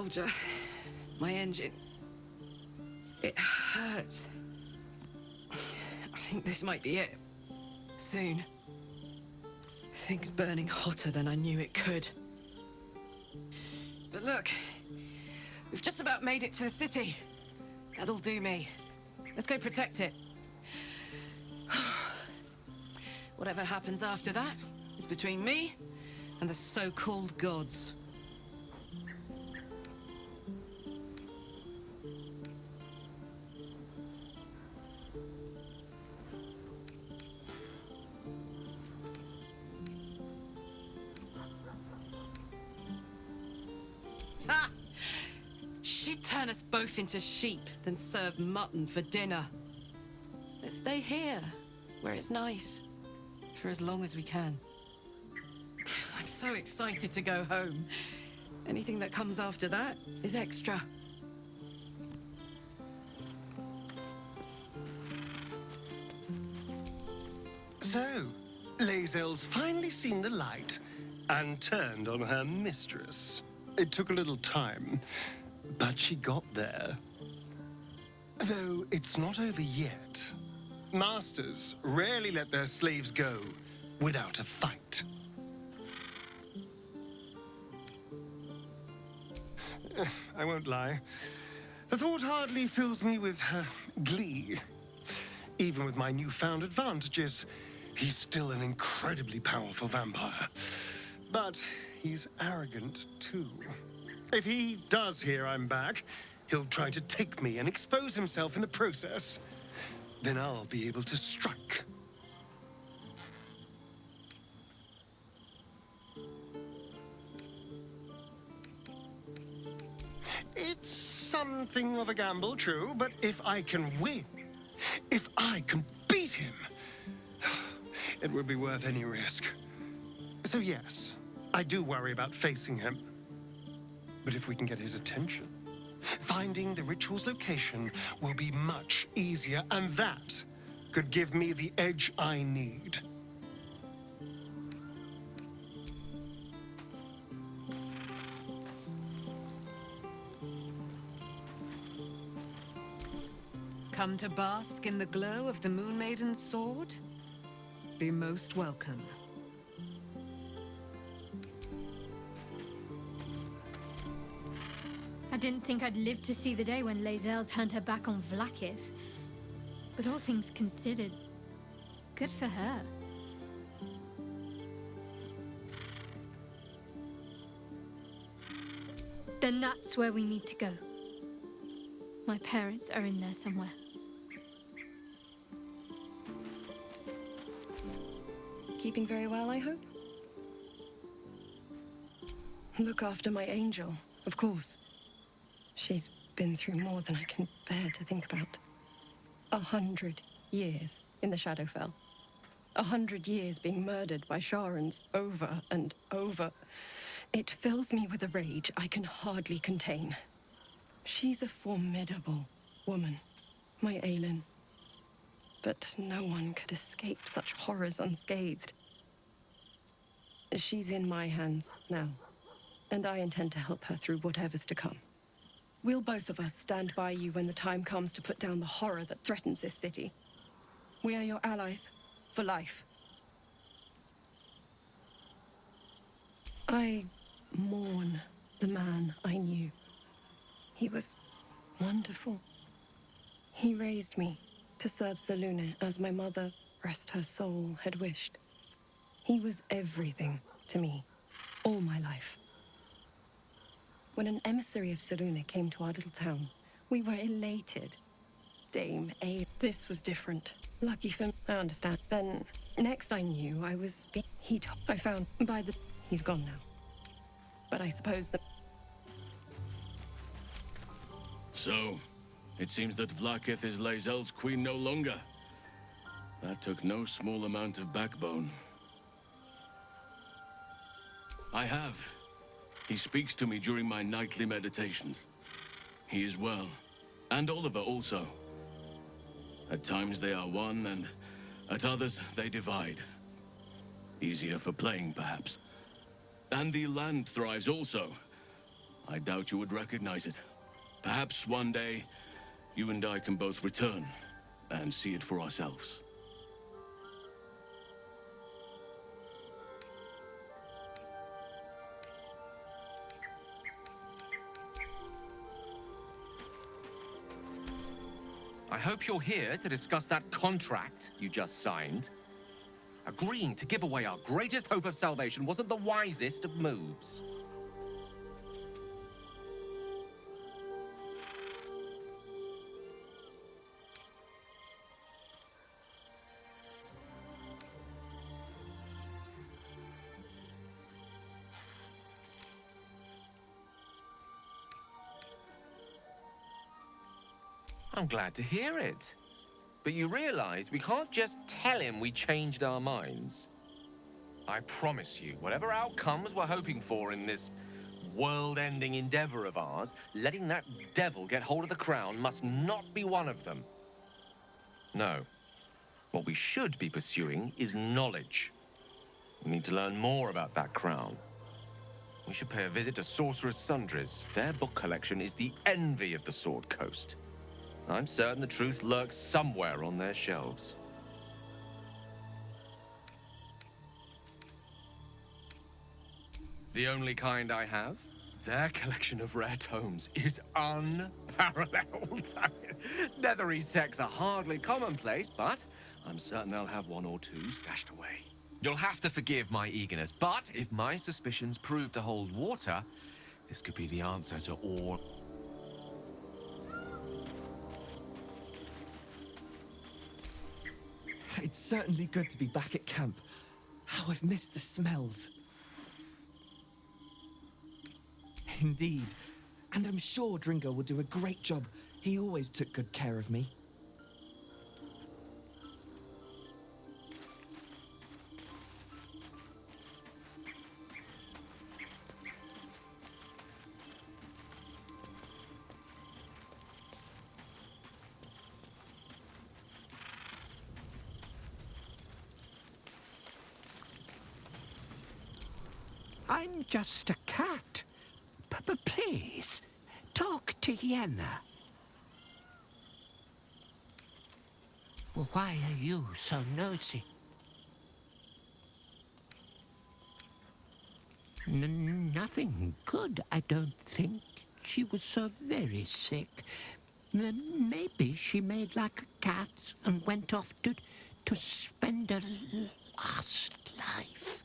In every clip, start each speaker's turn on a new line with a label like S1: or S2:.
S1: soldier. My engine. It hurts. I think this might be it. Soon. Things burning hotter than I knew it could. But look, we've just about made it to the city. That'll do me. Let's go protect it. Whatever happens after that is between me and the so-called gods. Ha! She'd turn us both into sheep, then serve mutton for dinner. Let's stay here, where it's nice, for as long as we can. I'm so excited to go home. Anything that comes after that is extra.
S2: So, Lae'zel's finally seen the light and turned on her mistress. It took a little time, but she got there. Though it's not over yet. Masters rarely let their slaves go without a fight. I won't lie. The thought hardly fills me with glee. Even with my newfound advantages, he's still an incredibly powerful vampire. But he's arrogant, too. If he does hear I'm back, he'll try to take me and expose himself in the process. Then I'll be able to strike. It's something of a gamble, true, but if I can win, if I can beat him, it would be worth any risk. So yes, I do worry about facing him. But if we can get his attention, finding the ritual's location will be much easier, and that could give me the edge I need.
S1: Come to bask in the glow of the Moon Maiden's sword? Be most welcome.
S3: I didn't think I'd live to see the day when Lae'zel turned her back on Vlaakith. But all things considered, good for her. Then that's where we need to go. My parents are in there somewhere.
S4: Keeping very well, I hope? Look after my angel, of course. She's been through more than I can bear to think about. 100 years in the Shadowfell. 100 years being murdered by Sharans over and over. It fills me with a rage I can hardly contain. She's a formidable woman, my Aelin. But no one could escape such horrors unscathed. She's in my hands now, and I intend to help her through whatever's to come. We'll both of us stand by you when the time comes to put down the horror that threatens this city. We are your allies, for life. I mourn the man I knew. He was wonderful. He raised me to serve Selûne as my mother, rest her soul, had wished. He was everything to me, all my life. When an emissary of Selûne came to our little town, we were elated. Dame A. This was different. Lucky for me, I understand. Then, next I knew I was being... I found by the... He's gone now. But I suppose that...
S5: So, it seems that Vlaakith is Lae'zel's queen no longer. That took no small amount of backbone. I have. He speaks to me during my nightly meditations. He is well, and Oliver also. At times they are one, and at others they divide. Easier for playing, perhaps. And the land thrives also. I doubt you would recognize it. Perhaps one day, you and I can both return and see it for ourselves.
S6: I hope you're here to discuss that contract you just signed. Agreeing to give away our greatest hope of salvation wasn't the wisest of moves. I'm glad to hear it. But you realize we can't just tell him we changed our minds. I promise you, whatever outcomes we're hoping for in this world-ending endeavor of ours, letting that devil get hold of the crown must not be one of them. No. What we should be pursuing is knowledge. We need to learn more about that crown. We should pay a visit to Sorcerer's Sundries. Their book collection is the envy of the Sword Coast. I'm certain the truth lurks somewhere on their shelves. The only kind I have? Their collection of rare tomes is unparalleled. Nethery sects are hardly commonplace, but I'm certain they'll have one or two stashed away. You'll have to forgive my eagerness, but if my suspicions prove to hold water, this could be the answer to all...
S7: It's certainly good to be back at camp. How I've missed the smells. Indeed. And I'm sure Dringo will do a great job. He always took good care of me.
S8: I'm just a cat. Please, talk to Yenna. Well, why are you so nosy? Nothing good, I don't think. She was so very sick. Maybe she made like a cat and went off to spend her last life.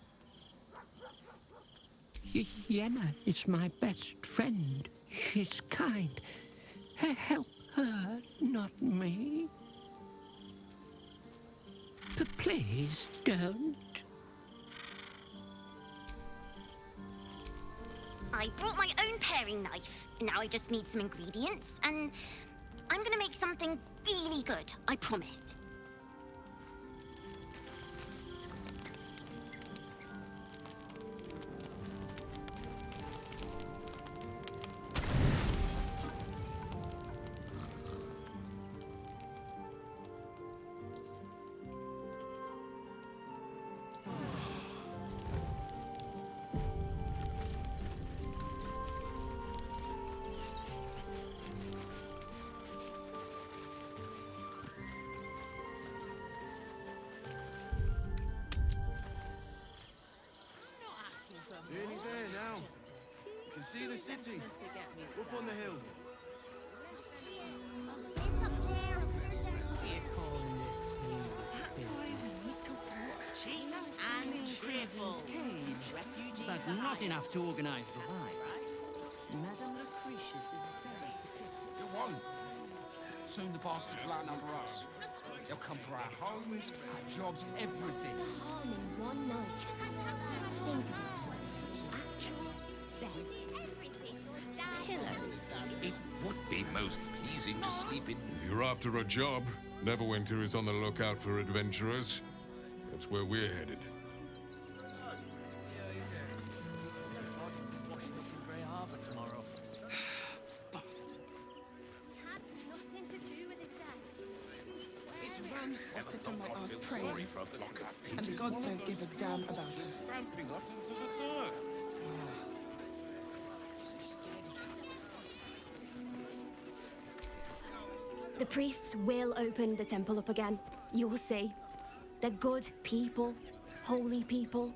S8: Yenna is my best friend. She's kind. Help her, not me. Please don't.
S9: I brought my own paring knife. Now I just need some ingredients, and I'm gonna make something really good, I promise.
S10: Nearly there now. You can see the city. Up on the hill.
S9: It's up there.
S11: But not enough to organize the ride. Madame Lucretius is very sick.
S12: It won't. Soon the bastards will outnumber us. They'll come for our homes, our jobs, everything.
S3: Harm in one night. Think of it. Actual beds. Pillows.
S12: It would be most pleasing to sleep in.
S13: If you're after a job, Neverwinter is on the lookout for adventurers. That's where we're headed.
S3: Bastards. Had nothing to do with his death.
S14: It's run off the from my aunt's praying, and the gods don't give a damn about her.
S12: Stamping us into the dirt.
S14: Such a scaredy
S15: The priests will open the temple up again. You'll see. They're good people. Holy people.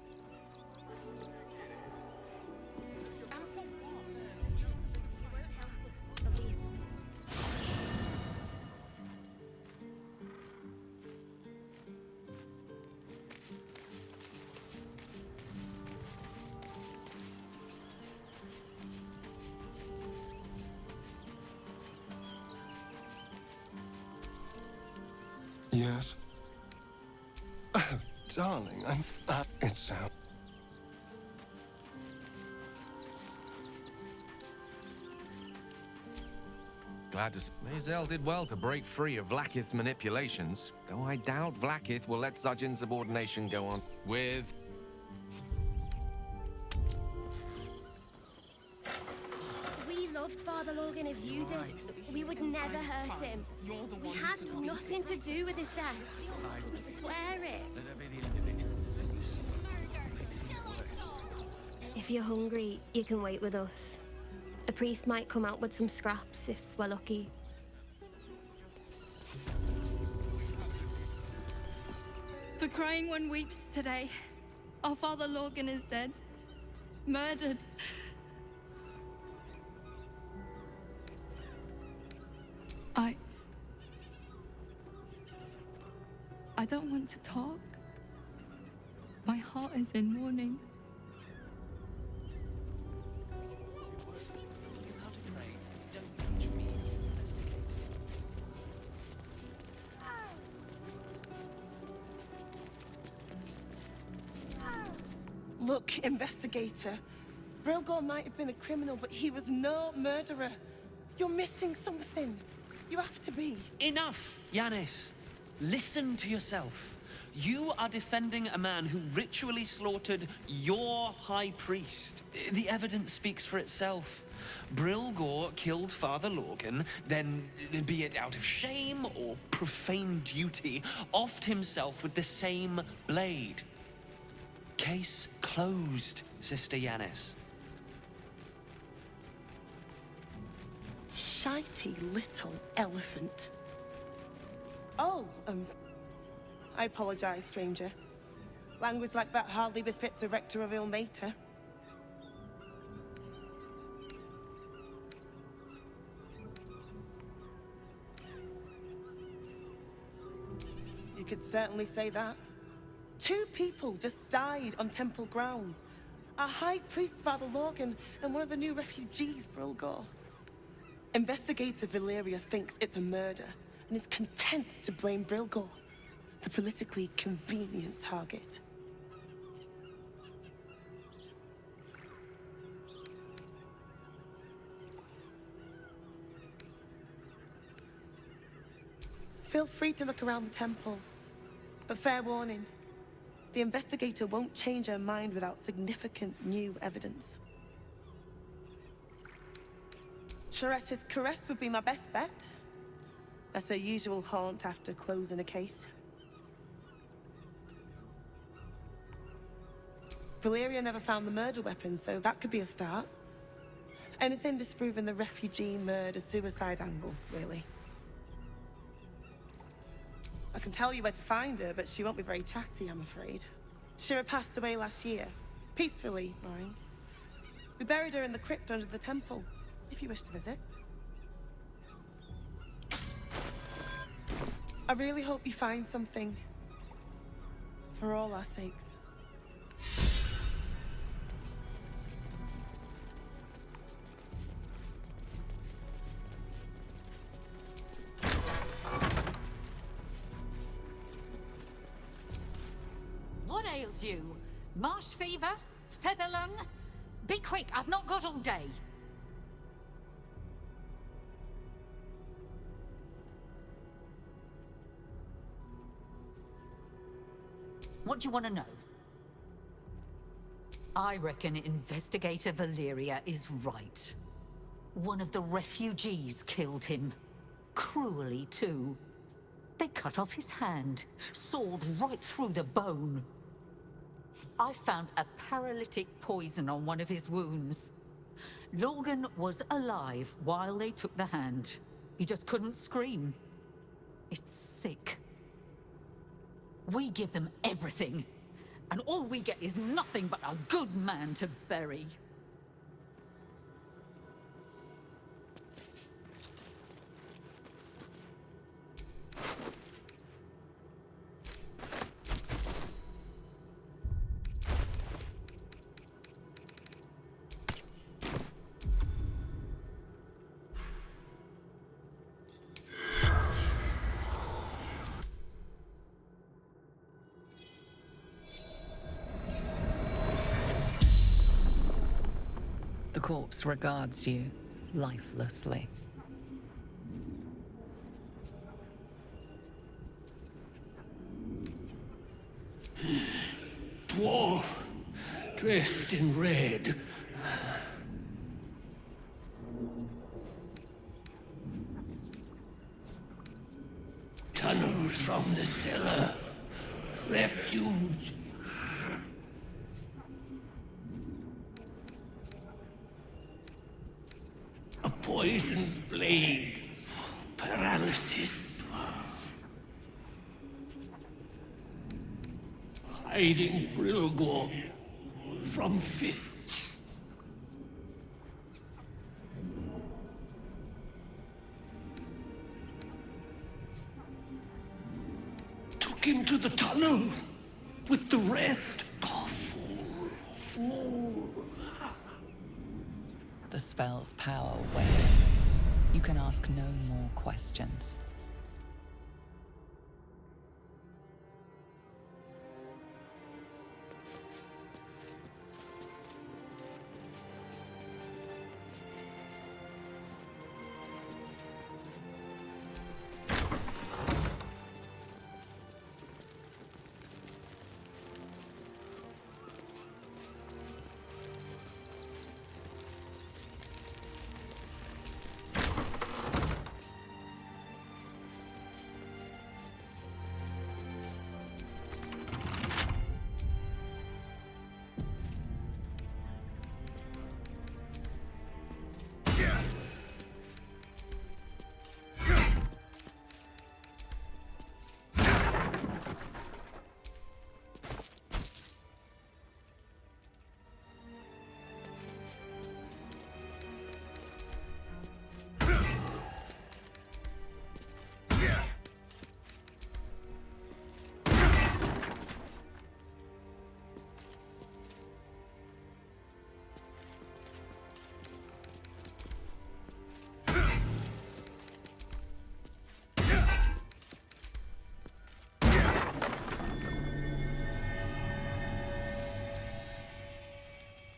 S2: Yes. Darling, it's out.
S6: Glad to see. Lae'zel did well to break free of Vlaakith's manipulations, though I doubt Vlaakith will let such insubordination go on. With...
S15: We loved Father Logan as you did. We would never hurt him. We had nothing to do with his death. We swear it. If you're hungry, you can wait with us. A priest might come out with some scraps if we're lucky.
S16: The crying one weeps today. Our Father Logan is dead. Murdered. I don't want to talk. My heart is in mourning.
S14: Look, investigator. Brilgor might have been a criminal, but he was no murderer. You're missing something. You have to be.
S17: Enough, Yanis. Listen to yourself. You are defending a man who ritually slaughtered your high priest. The evidence speaks for itself. Brilgor killed Father Logan, then, be it out of shame or profane duty, offed himself with the same blade. Case closed, Sister Yanis.
S14: Shitey little elephant. Oh, I apologize, stranger. Language like that hardly befits a rector of Ilmater. You could certainly say that. 2 people just died on temple grounds. Our high priest, Father Logan, and one of the new refugees, Brilgor. Investigator Valeria thinks it's a murder and is content to blame Brilgor, the politically convenient target. Feel free to look around the temple, but fair warning, the investigator won't change her mind without significant new evidence. Charismatic caress would be my best bet. That's her usual haunt after closing a case. Valeria never found the murder weapon, so that could be a start. Anything disproving the refugee murder-suicide angle, really. I can tell you where to find her, but she won't be very chatty, I'm afraid. Shira passed away last year. Peacefully, mind. We buried her in the crypt under the temple, if you wish to visit. I really hope you find something. For all our sakes.
S18: What ails you? Marsh fever? Feather lung? Be quick, I've not got all day. What do you want to know? I reckon Investigator Valeria is right. One of the refugees killed him. Cruelly, too. They cut off his hand, sawed right through the bone. I found a paralytic poison on one of his wounds. Logan was alive while they took the hand. He just couldn't scream. It's sick. We give them everything, and all we get is nothing but a good man to bury.
S19: The corpse regards you lifelessly.
S8: Dwarf, dressed in red. Tunnels from the cellar. Refuge. A poisoned blade. Paralysis. Hiding Brilgor from fists. Took him to the tunnel with the rest. Oh, fool, fool.
S19: The spell's power wanes. You can ask no more questions.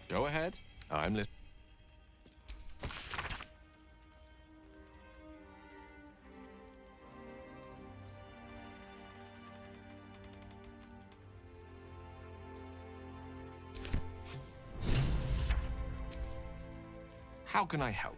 S6: Go ahead. I'm listening. How can I help?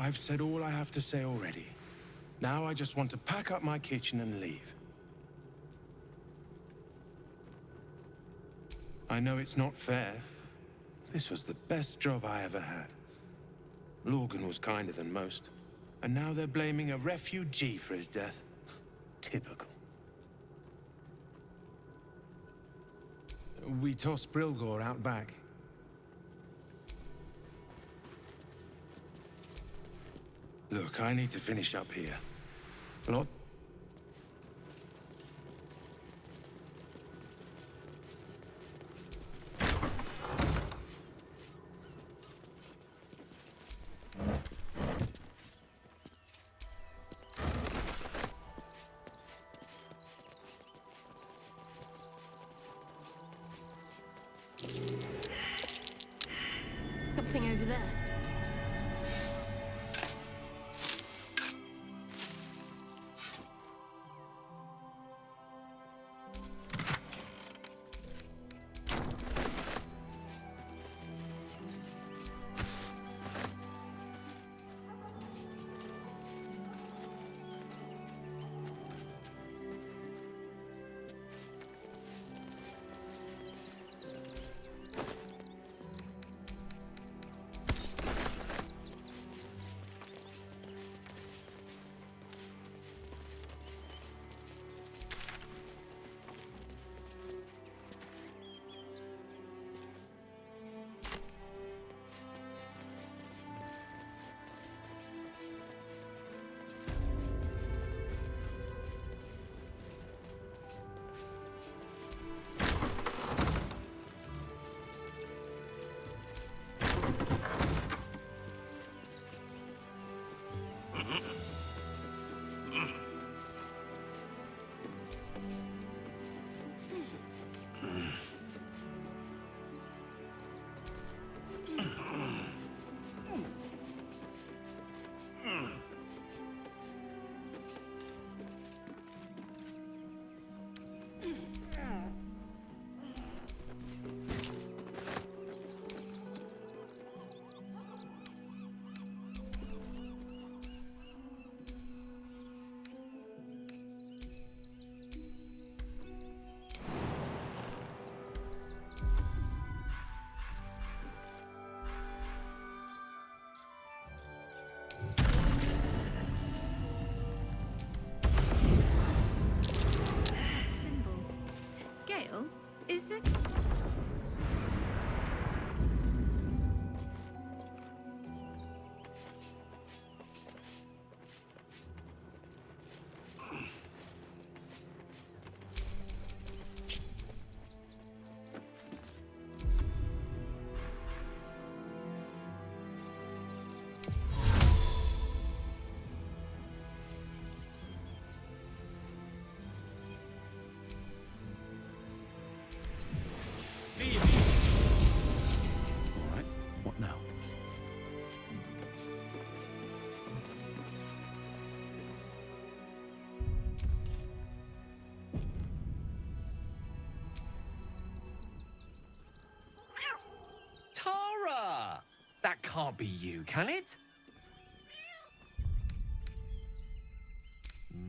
S20: I've said all I have to say already. Now I just want to pack up my kitchen and leave. I know it's not fair. This was the best job I ever had. Lorgan was kinder than most. And now they're blaming a refugee for his death. Typical. We tossed Brilgor out back. Look, I need to finish up here. Lot.
S3: Something over there. Is this...
S6: That can't be you, can it?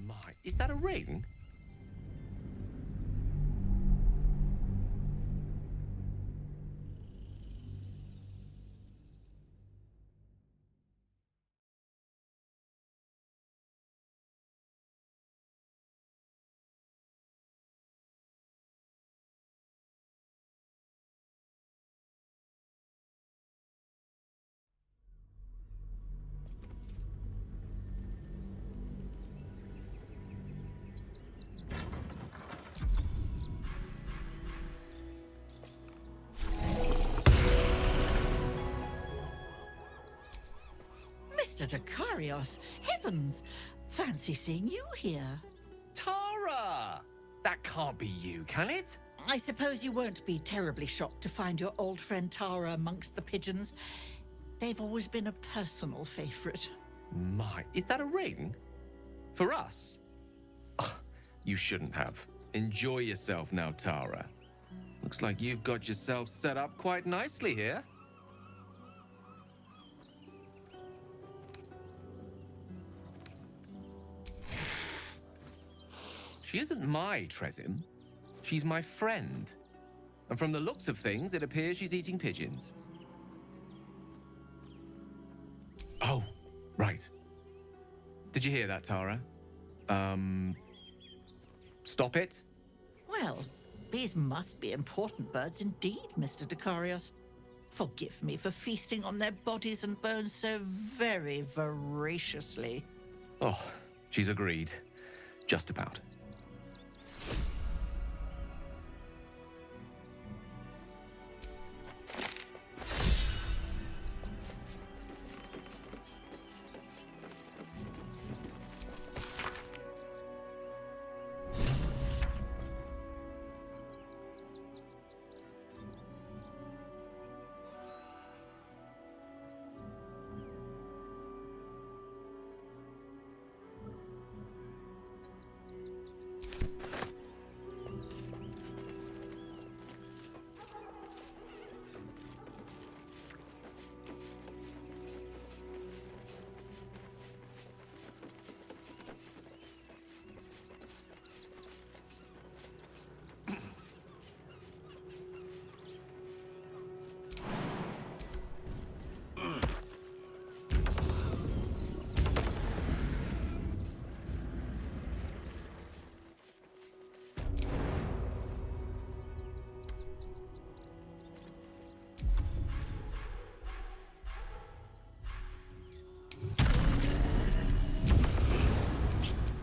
S6: My, is that a ring?
S21: Mr. Dakarios, heavens! Fancy seeing you here.
S6: Tara! That can't be you, can it?
S21: I suppose you won't be terribly shocked to find your old friend Tara amongst the pigeons. They've always been a personal favourite.
S6: My, is that a ring? For us? Ugh, you shouldn't have. Enjoy yourself now, Tara. Looks like you've got yourself set up quite nicely here. she isn't my Tresim. She's my friend. And from the looks of things, it appears she's eating pigeons. Oh, right. Did you hear that, Tara? Stop it?
S21: Well, these must be important birds indeed, Mr. Decarios. Forgive me for feasting on their bodies and bones so very voraciously.
S6: Oh, she's agreed. Just about.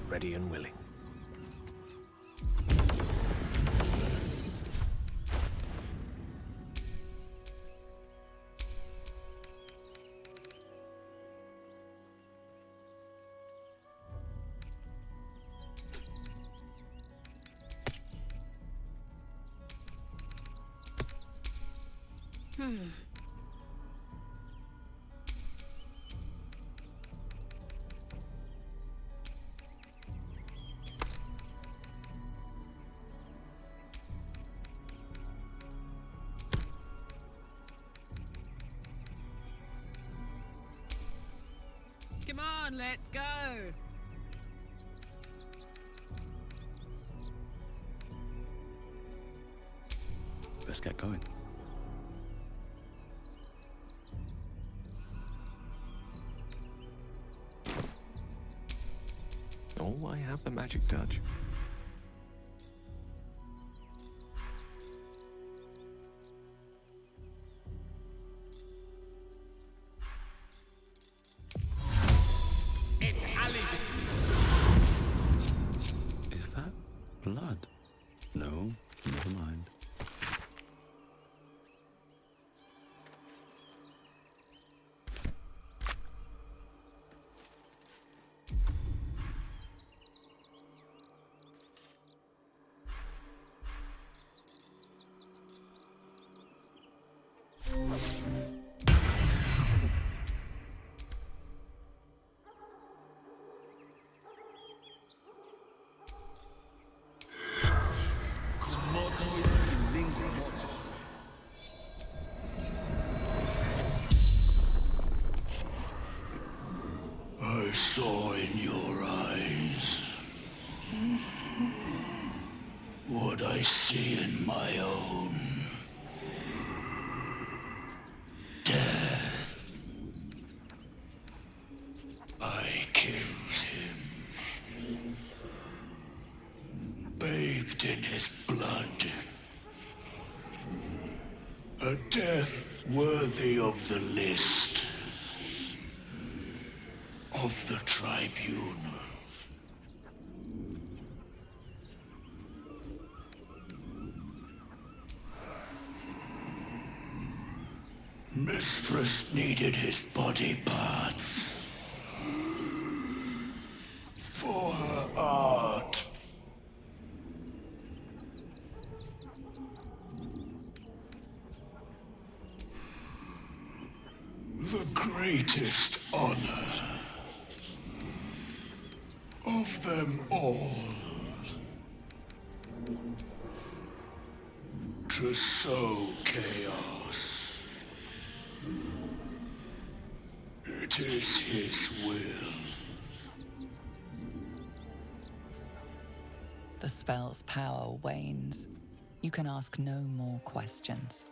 S6: Ready and willing.
S11: Come on, let's go.
S5: Let's get going.
S6: Oh, I have the magic touch.
S5: Is that blood? No, never mind.
S1: I saw in your eyes what I see in my own. Death. I killed him. Bathed in his blood. A death worthy of the list. Of the tribunal. Mistress needed his body parts for her art. The greatest honor of them all. To sow chaos. It is his will.
S19: The spell's power wanes. You can ask no more questions.